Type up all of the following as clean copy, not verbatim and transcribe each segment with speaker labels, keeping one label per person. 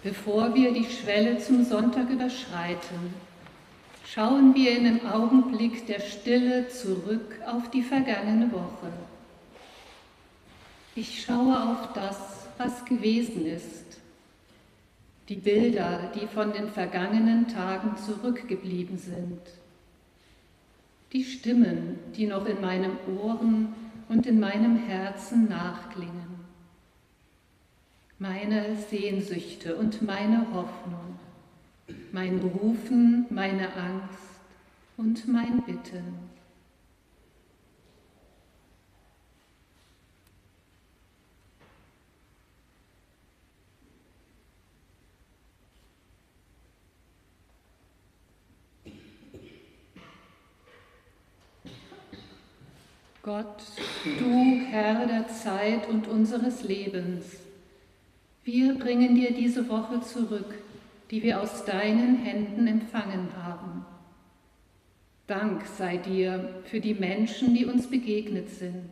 Speaker 1: Bevor wir die Schwelle zum Sonntag überschreiten, schauen wir in einem Augenblick der Stille zurück auf die vergangene Woche. Ich schaue auf das, was gewesen ist, die Bilder, die von den vergangenen Tagen zurückgeblieben sind, die Stimmen, die noch in meinen Ohren und in meinem Herzen nachklingen, meine Sehnsüchte und meine Hoffnung, mein Rufen, meine Angst und mein Bitten. Gott, du Herr der Zeit und unseres Lebens, wir bringen dir diese Woche zurück, die wir aus deinen Händen empfangen haben. Dank sei dir für die Menschen, die uns begegnet sind.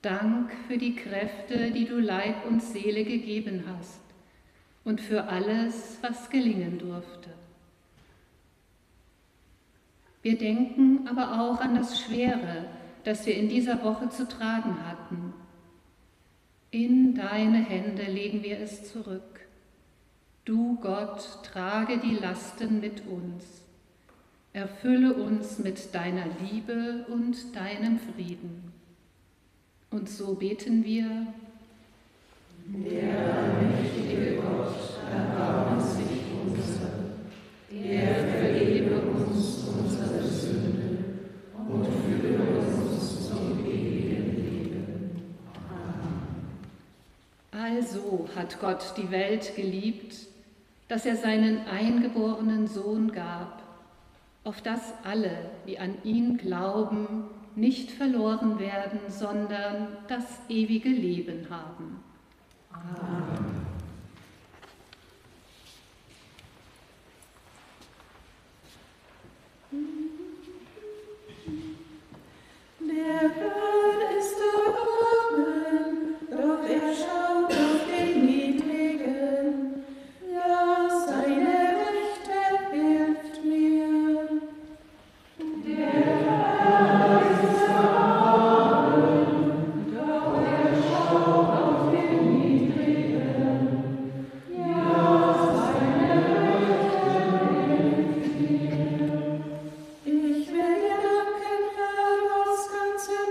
Speaker 1: Dank für die Kräfte, die du Leib und Seele gegeben hast und für alles, was gelingen durfte. Wir denken aber auch an das Schwere, das wir in dieser Woche zu tragen hatten. In deine Hände legen wir es zurück. Du, Gott, trage die Lasten mit uns. Erfülle uns mit deiner Liebe und deinem Frieden. Und so beten wir:
Speaker 2: Der allmächtige Gott, erbarme sich unser. Er vergebe uns unsere Sünden und führe uns zum ewigen Leben. Amen.
Speaker 1: Also hat Gott die Welt geliebt, dass er seinen eingeborenen Sohn gab, auf dass alle, die an ihn glauben, nicht verloren werden, sondern das ewige Leben haben.
Speaker 2: Amen.
Speaker 3: Der Herr ist erhaben, doch er schaut auf den Niedrigen. Ja, seine Rechte hilft mir. Der Herr ist erhaben, doch er schaut auf den Niedrigen. Ja, seine Rechte hilft mir. Ich will dir danken, Herr, aus ganzem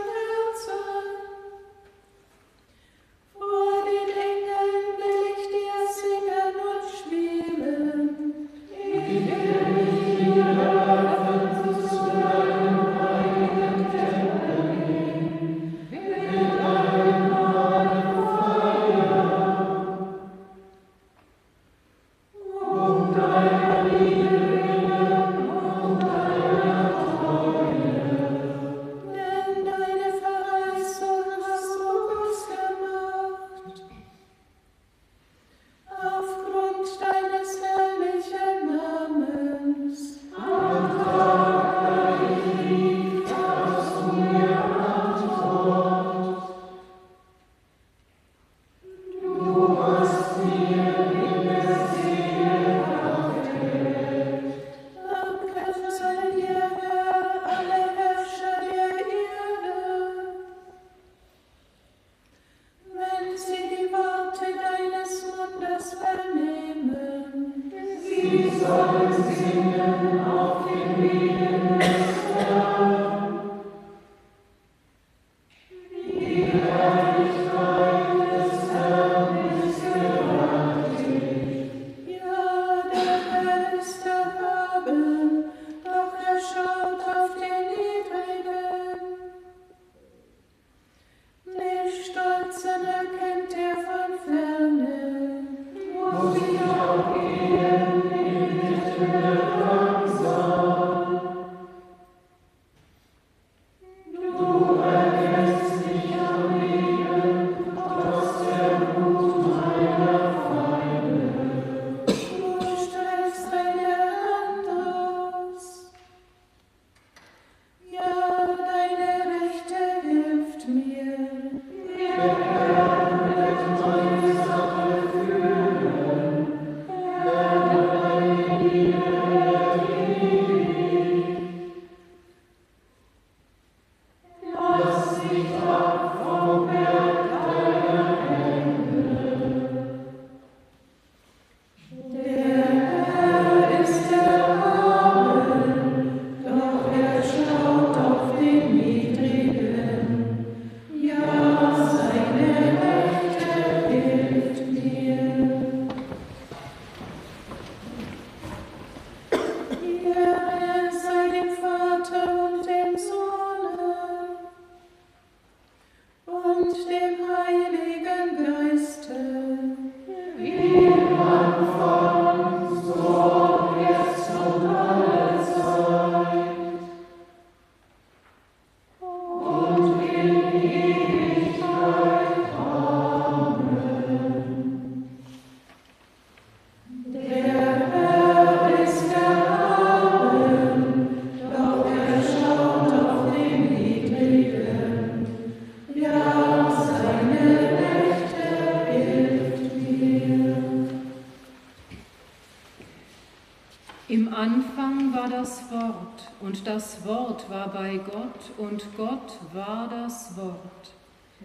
Speaker 1: Im Anfang war das Wort, und das Wort war bei Gott, und Gott war das Wort.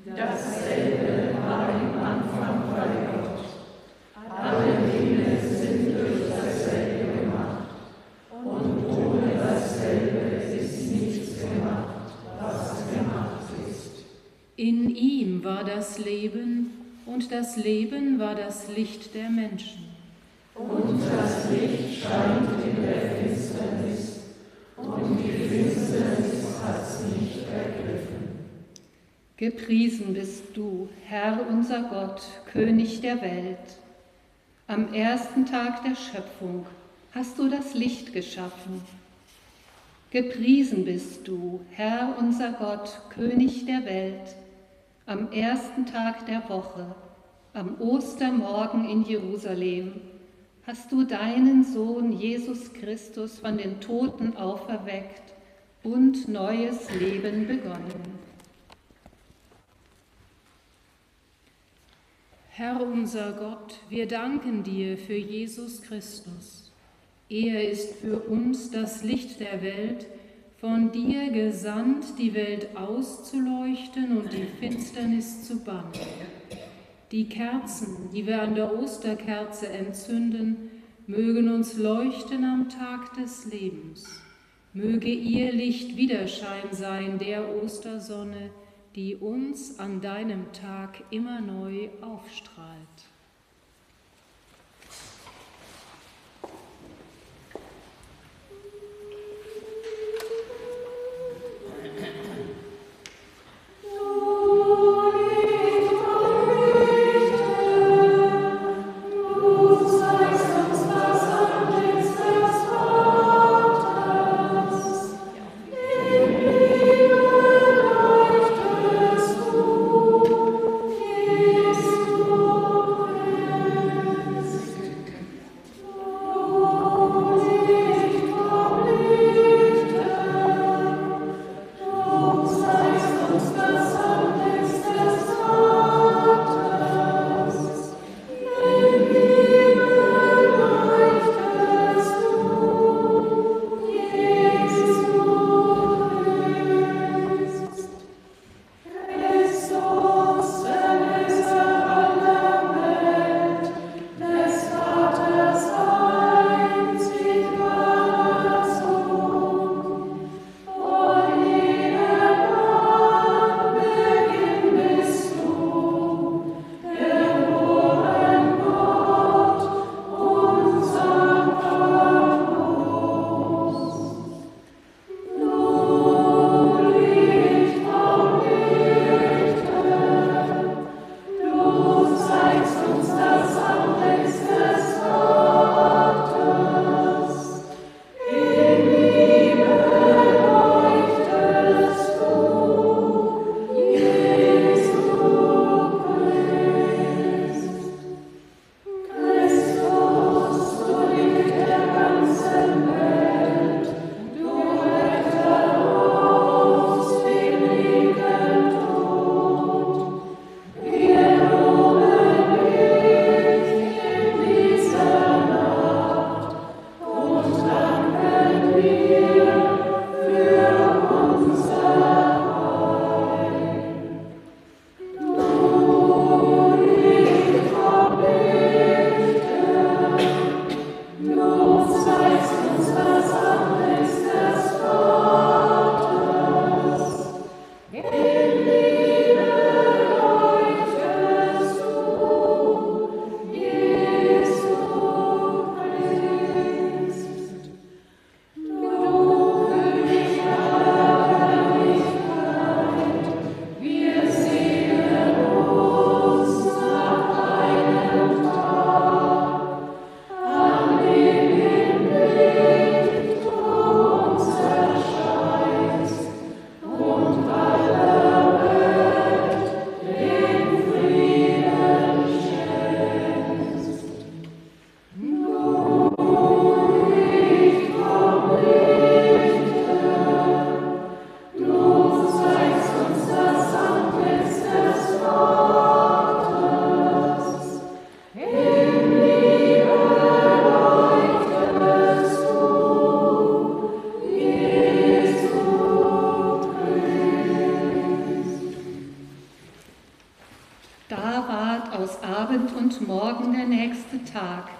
Speaker 2: Dasselbe war im Anfang bei Gott. Alle Dinge sind durch dasselbe gemacht, und ohne dasselbe ist nichts gemacht, was gemacht ist.
Speaker 1: In ihm war das Leben, und das Leben war das Licht der Menschen.
Speaker 2: Und das Licht scheint in der Finsternis, und die Finsternis hat es nicht ergriffen.
Speaker 1: Gepriesen bist du, Herr unser Gott, König der Welt. Am ersten Tag der Schöpfung hast du das Licht geschaffen. Gepriesen bist du, Herr unser Gott, König der Welt. Am ersten Tag der Woche, am Ostermorgen in Jerusalem, hast du deinen Sohn Jesus Christus von den Toten auferweckt und neues Leben begonnen. Herr unser Gott, wir danken dir für Jesus Christus. Er ist für uns das Licht der Welt, von dir gesandt, die Welt auszuleuchten und die Finsternis zu bannen. Die Kerzen, die wir an der Osterkerze entzünden, mögen uns leuchten am Tag des Lebens. Möge ihr Licht Widerschein sein der Ostersonne, die uns an deinem Tag immer neu aufstrahlt.
Speaker 3: Christus.
Speaker 1: Da ward aus Abend und Morgen der nächste Tag,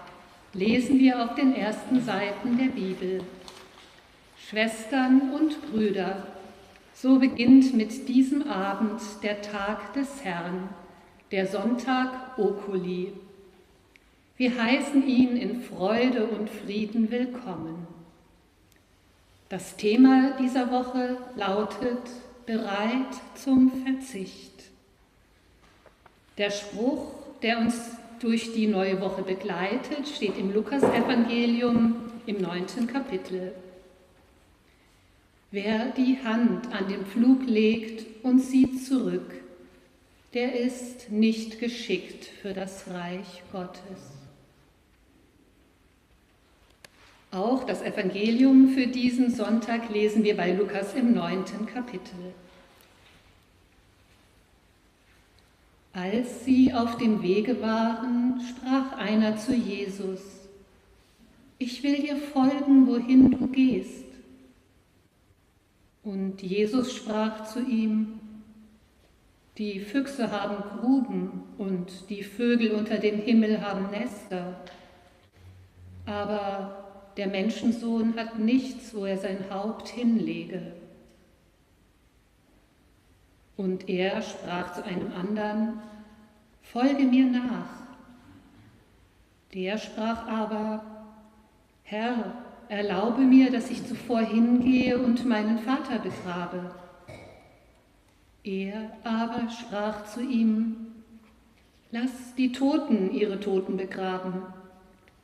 Speaker 1: lesen wir auf den ersten Seiten der Bibel. Schwestern und Brüder, so beginnt mit diesem Abend der Tag des Herrn, der Sonntag Oculi. Wir heißen ihn in Freude und Frieden willkommen. Das Thema dieser Woche lautet Bereit zum Verzicht. Der Spruch, der uns durch die neue Woche begleitet, steht im Lukasevangelium im 9. Kapitel. Wer die Hand an den Pflug legt und sieht zurück, der ist nicht geschickt für das Reich Gottes. Auch das Evangelium für diesen Sonntag lesen wir bei Lukas im 9. Kapitel. Als sie auf dem Wege waren, sprach einer zu Jesus: Ich will dir folgen, wohin du gehst. Und Jesus sprach zu ihm: Die Füchse haben Gruben und die Vögel unter dem Himmel haben Nester, aber der Menschensohn hat nichts, wo er sein Haupt hinlege. Und er sprach zu einem anderen: Folge mir nach. Der sprach aber: Herr, erlaube mir, dass ich zuvor hingehe und meinen Vater begrabe. Er aber sprach zu ihm: Lass die Toten ihre Toten begraben.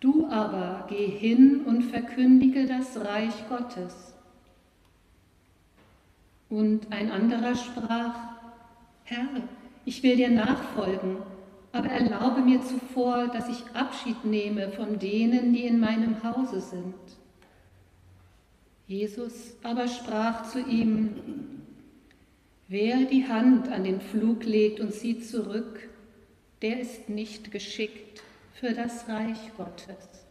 Speaker 1: Du aber geh hin und verkündige das Reich Gottes. Und ein anderer sprach: Herr, ich will dir nachfolgen, aber erlaube mir zuvor, dass ich Abschied nehme von denen, die in meinem Hause sind. Jesus aber sprach zu ihm: Wer die Hand an den Pflug legt und sieht zurück, der ist nicht geschickt für das Reich Gottes.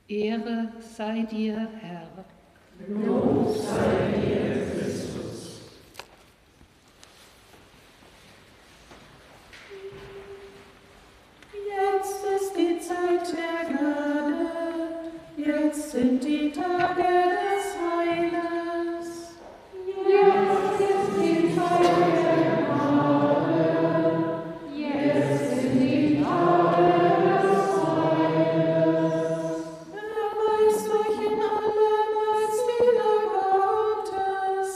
Speaker 1: Ehre sei dir, Herr.
Speaker 2: Lob sei dir, Christus.
Speaker 3: Jetzt ist die Zeit der Gnade, jetzt sind die Tage des Heiles.
Speaker 2: Jetzt ist die Zeit der Gnade, jetzt sind die Tage des Heiles.
Speaker 3: Erweist euch in allem als Diener Gottes,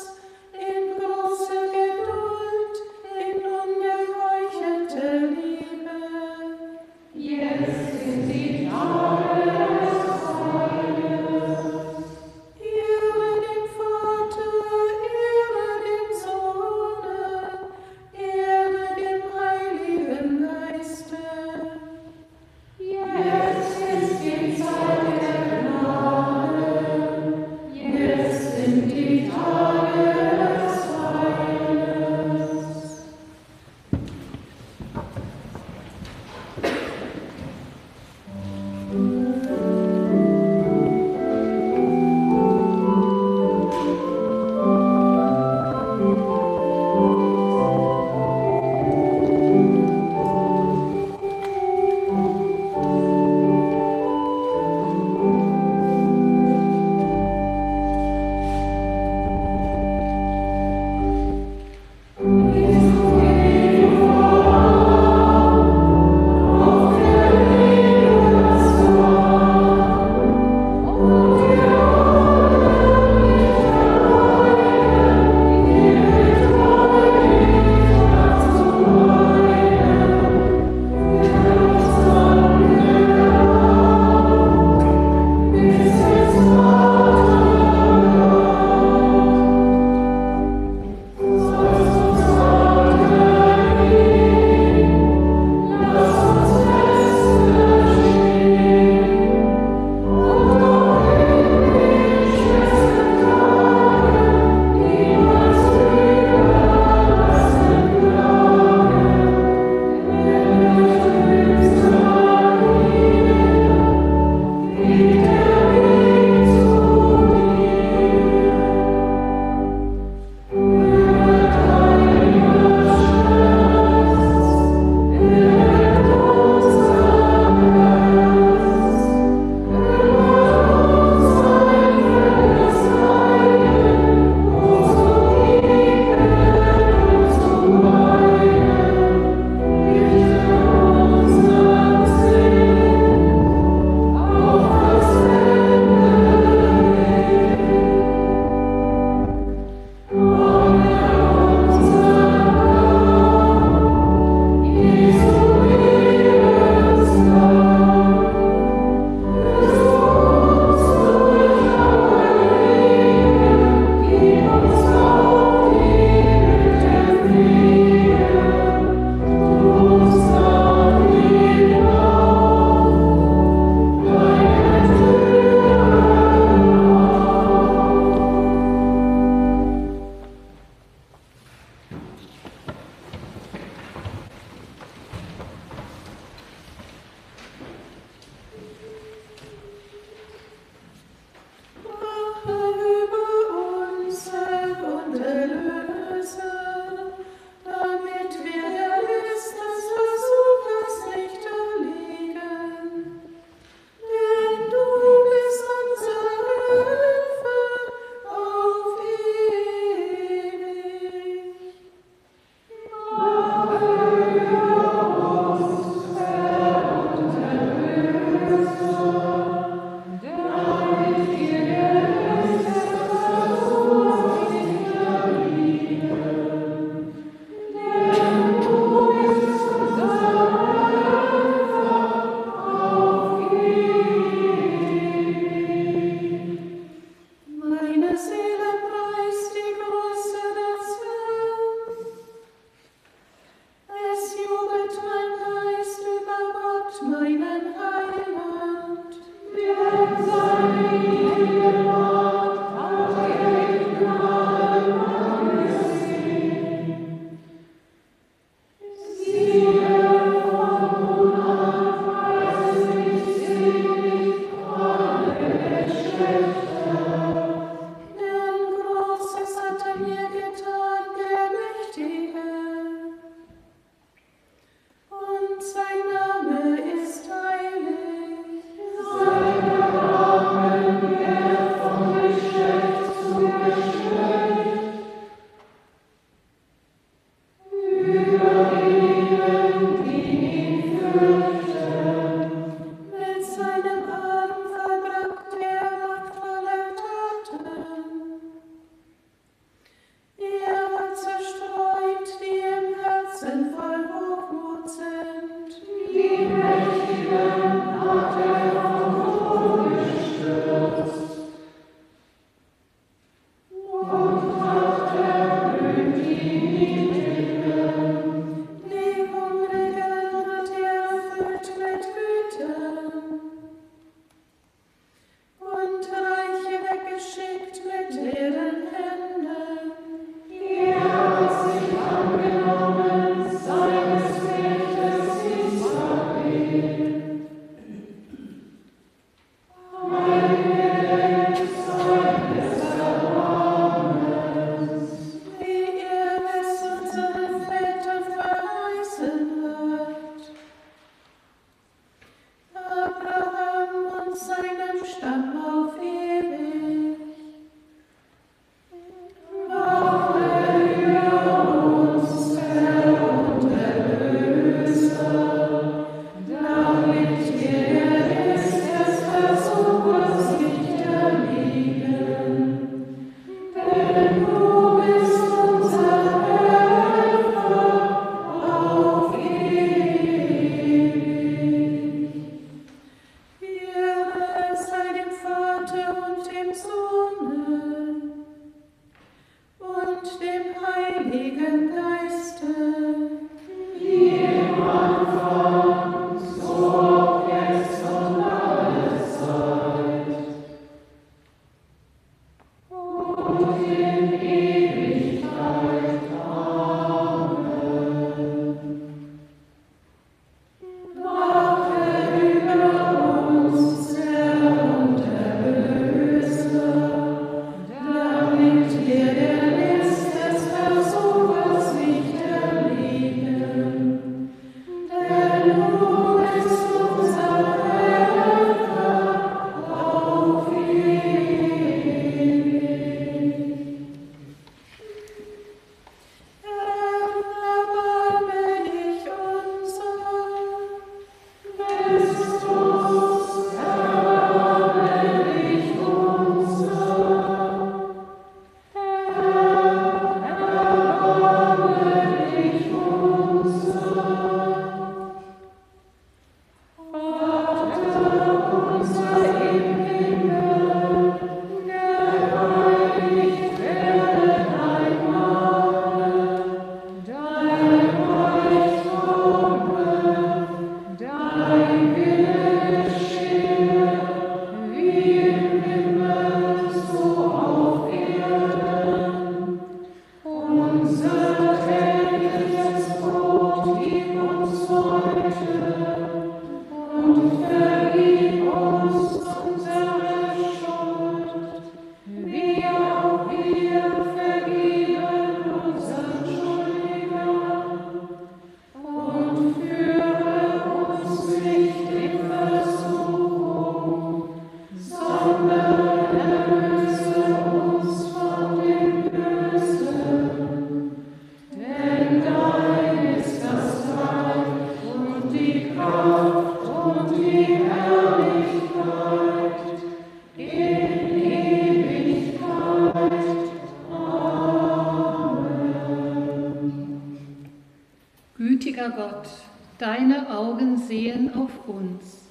Speaker 1: Gütiger Gott, deine Augen sehen auf uns.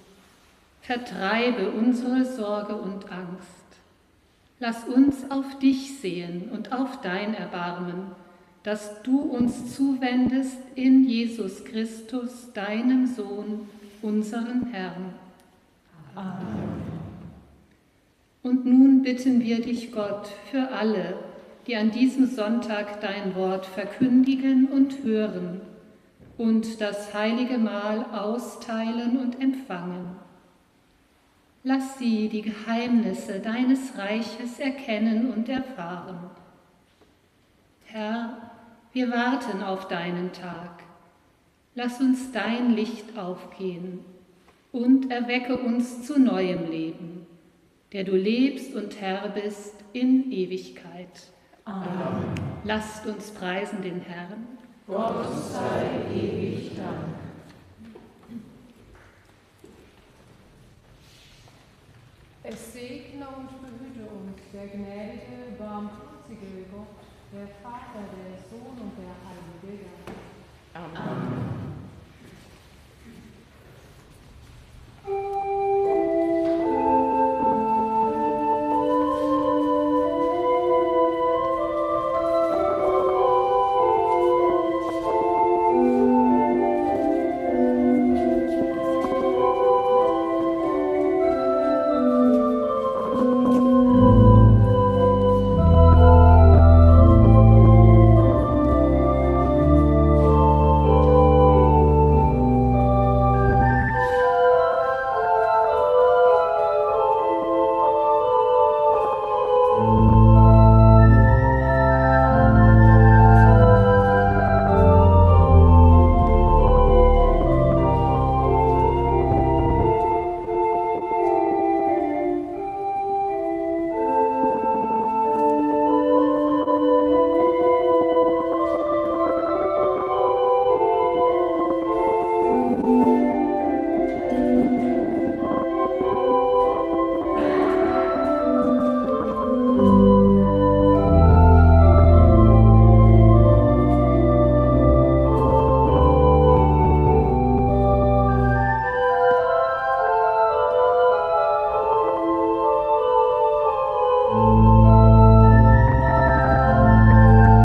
Speaker 1: Vertreibe unsere Sorge und Angst. Lass uns auf dich sehen und auf dein Erbarmen, das du uns zuwendest in Jesus Christus, deinem Sohn, unseren Herrn.
Speaker 2: Amen.
Speaker 1: Und nun bitten wir dich, Gott, für alle, die an diesem Sonntag dein Wort verkündigen und hören und das heilige Mahl austeilen und empfangen. Lass sie die Geheimnisse deines Reiches erkennen und erfahren. Herr, wir warten auf deinen Tag. Lass uns dein Licht aufgehen und erwecke uns zu neuem Leben, der du lebst und Herr bist in Ewigkeit.
Speaker 2: Amen.
Speaker 1: Lasst uns preisen den Herrn.
Speaker 2: Gott sei ewig Dank.
Speaker 4: Es segne und behüte uns der gnädige, barmherzige Gott, der Vater, der Sohn und der Heilige